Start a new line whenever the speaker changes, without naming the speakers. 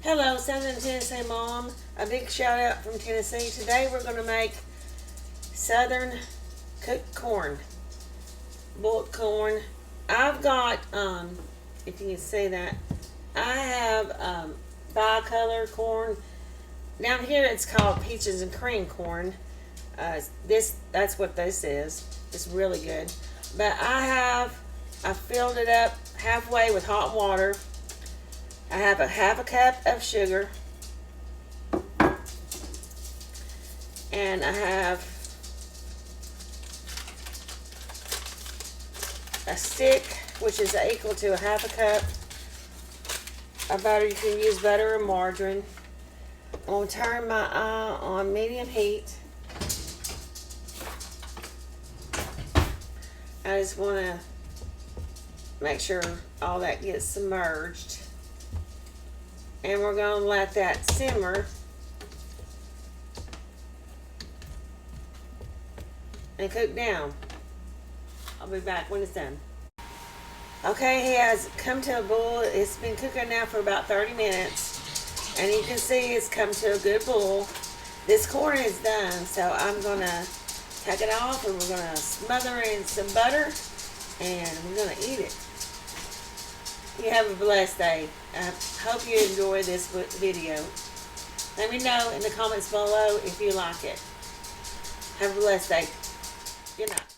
Hello, Southern Tennessee Mom. A big shout out from Tennessee. Today we're going to make Southern cooked corn, boiled corn. I've got, if you can see that, I have bicolor corn. Down here it's called peaches and cream corn. That's what this is. It's really good. But I filled it up halfway with hot water. I have a half a cup of sugar, and I have a stick, which is equal to a half a cup of butter. You can use butter or margarine. I'm going to turn my eye on medium heat. I just want to make sure all that gets submerged. And we're going to let that simmer and cook down. I'll be back when it's done. Okay, it has come to a boil. It's been cooking now for about 30 minutes. And you can see it's come to a good boil. This corn is done, so I'm going to take it off and we're going to smother in some butter and we're going to eat it. You have a blessed day. I hope you enjoy this video. Let me know in the comments below if you like it. Have a blessed day. Good night.